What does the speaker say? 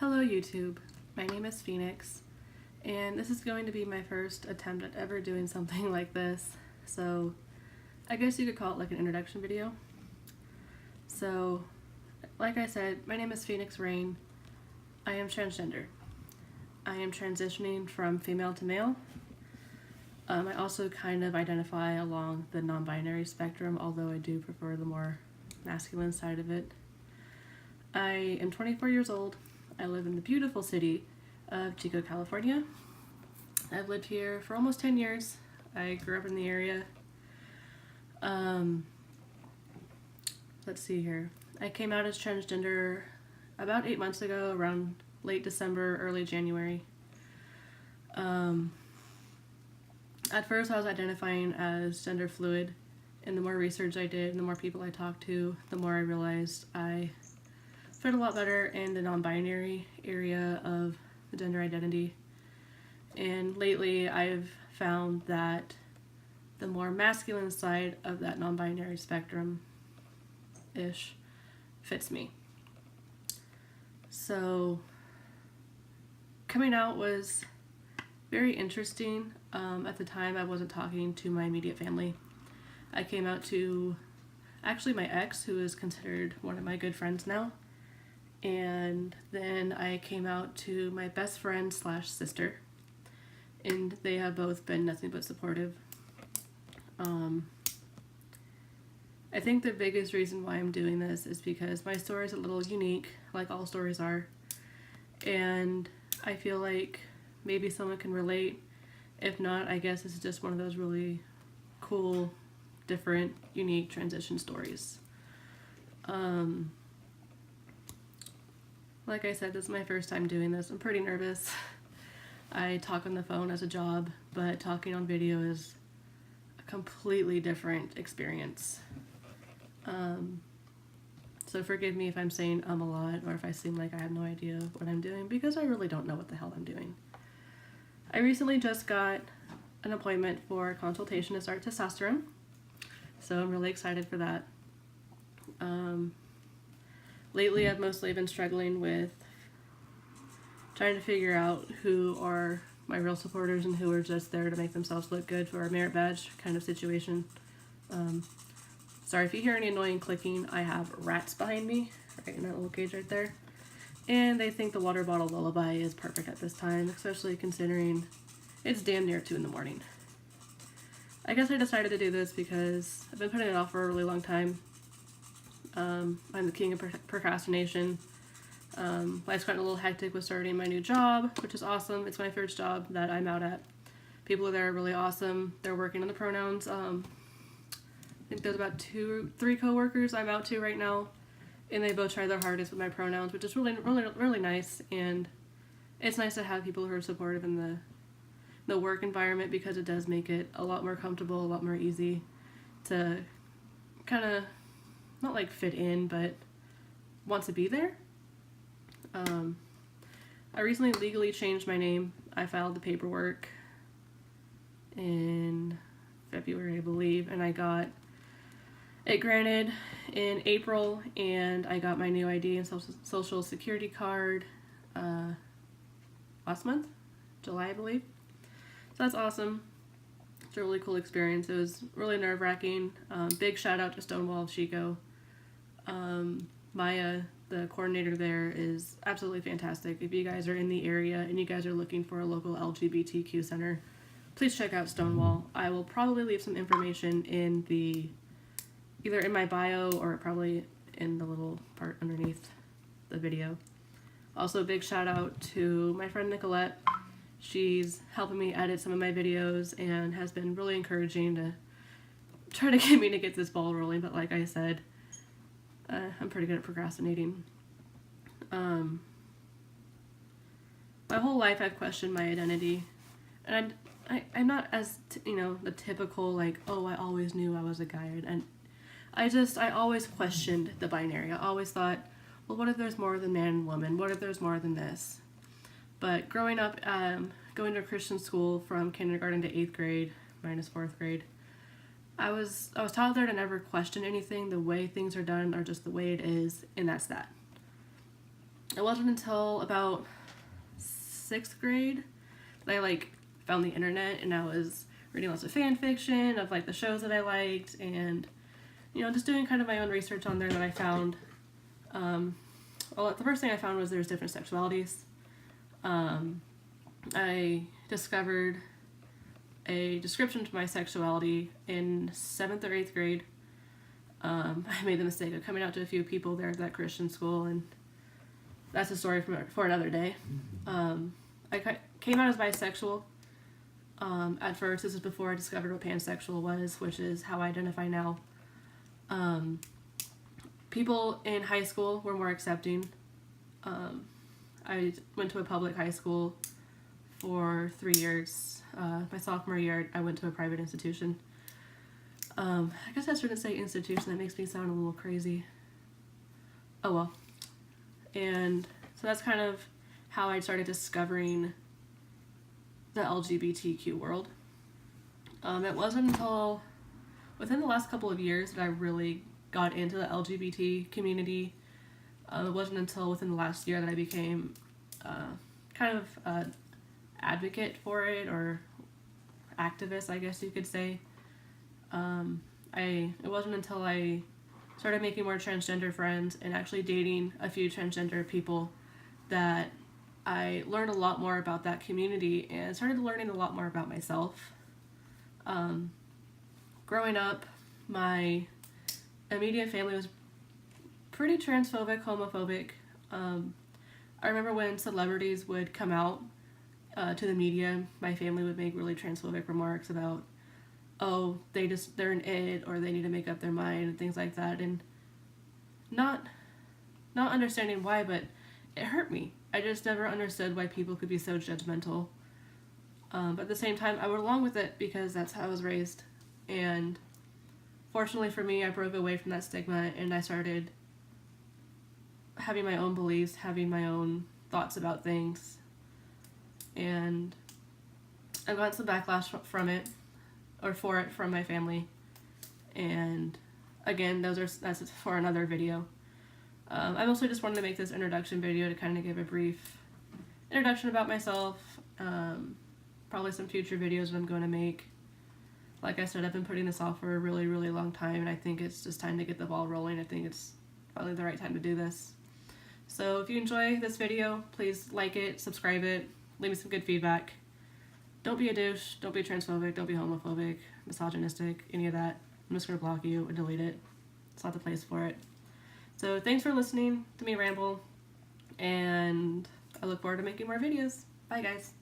Hello YouTube, my name is Phoenix, and this is going to be my first attempt at ever doing something like this, so I guess you could call it like an introduction video. So, like I said, my name is Phynx Rayne. I am transgender. I am transitioning from female to male. I also kind of identify along the non-binary spectrum, although I do prefer the more masculine side of it. I am 24 years old. I live in the beautiful city of Chico, California. I've lived here for almost 10 years. I grew up in the area. Let's see here. I came out as transgender about 8 months ago, around late December, early January. At first I was identifying as gender fluid, and the more research I did and the more people I talked to, the more I realized I fit a lot better in the non-binary area of the gender identity. And lately I've found that the more masculine side of that non-binary spectrum-ish fits me. So coming out was very interesting. At the time I wasn't talking to my immediate family. I came out to actually my ex, who is considered one of my good friends now. And then I came out to my best friend / sister, and they have both been nothing but supportive. I think the biggest reason why I'm doing this is because my story is a little unique, like all stories are, and I feel like maybe someone can relate. If not, I guess it's just one of those really cool, different, unique transition stories. Like I said, this is my first time doing this. I'm pretty nervous. I talk on the phone as a job, but talking on video is a completely different experience. So forgive me if I'm saying a lot, or if I seem like I have no idea what I'm doing, because I really don't know what the hell I'm doing. I recently just got an appointment for a consultation to start testosterone, so I'm really excited for that. Lately, I've mostly been struggling with trying to figure out who are my real supporters and who are just there to make themselves look good for a merit badge kind of situation. Sorry if you hear any annoying clicking. I have rats behind me, right in that little cage right there. And they think the water bottle lullaby is perfect at this time, especially considering it's damn near 2 in the morning. I guess I decided to do this because I've been putting it off for a really long time. I'm the king of procrastination. Life's gotten a little hectic with starting my new job, which is awesome. It's my first job that I'm out at. People there are really awesome. They're working on the pronouns. I think there's about 2 or 3 coworkers I'm out to right now, and they both try their hardest with my pronouns, which is really nice. And it's nice to have people who are supportive in the work environment, because it does make it a lot more comfortable, a lot more easy to kind of not like fit in, but want to be there. I recently legally changed my name. I filed the paperwork in February, I believe, and I got it granted in April, and I got my new ID and social security card last month, July, I believe. So that's awesome. It's a really cool experience. It was really nerve-wracking. Big shout out to Stonewall, Chico. Maya, the coordinator there, is absolutely fantastic. If you guys are in the area and you guys are looking for a local LGBTQ center, please check out Stonewall. I will probably leave some information in either in my bio or probably in the little part underneath the video. Also, a big shout out to my friend Nicolette. She's helping me edit some of my videos and has been really encouraging to try to get me to get this ball rolling, but like I said, I'm pretty good at procrastinating. My whole life I've questioned my identity, and I'm not as, the typical, like, oh, I always knew I was a guy, and I always questioned the binary. I always thought, well, what if there's more than man and woman? What if there's more than this? But growing up, going to a Christian school from kindergarten to 8th grade, minus 4th grade, I was taught there to never question anything. The way things are done are just the way it is, and that's that. it wasn't until about 6th grade that I like found the internet, and I was reading lots of fan fiction of like the shows that I liked, and just doing kind of my own research on there that I found. Well, the first thing I found was there's different sexualities. I discovered a description to my sexuality in 7th or 8th grade. I made the mistake of coming out to a few people there at that Christian school, and that's a story for another day. I came out as bisexual. At first, this is before I discovered what pansexual was, which is how I identify now. People in high school were more accepting. I went to a public high school for 3 years. My sophomore year, I went to a private institution. I guess I shouldn't say institution, that makes me sound a little crazy. Oh well. And so that's kind of how I started discovering the LGBTQ world. It wasn't until within the last couple of years that I really got into the LGBT community. It wasn't until within the last year that I became kind of an advocate for it, or activist, I guess you could say. It wasn't until I started making more transgender friends and actually dating a few transgender people that I learned a lot more about that community and started learning a lot more about myself. Growing up, my immediate family was pretty transphobic, homophobic. I remember when celebrities would come out to the media, my family would make really transphobic remarks about, oh, they're an it, or they need to make up their mind, and things like that, and not understanding why, but it hurt me. I just never understood why people could be so judgmental. But at the same time, I went along with it because that's how I was raised. And fortunately for me, I broke away from that stigma, and I started having my own beliefs, having my own thoughts about things. And I got some backlash for it from my family. And again, that's for another video. I mostly just wanted to make this introduction video to kind of give a brief introduction about myself. Probably some future videos that I'm going to make. Like I said, I've been putting this off for a really, really long time, and I think it's just time to get the ball rolling. I think it's probably the right time to do this. So if you enjoy this video, please like it, subscribe it, leave me some good feedback. Don't be a douche, don't be transphobic, don't be homophobic, misogynistic, any of that. I'm just going to block you and delete it. It's not the place for it. So thanks for listening to me ramble, and I look forward to making more videos. Bye guys.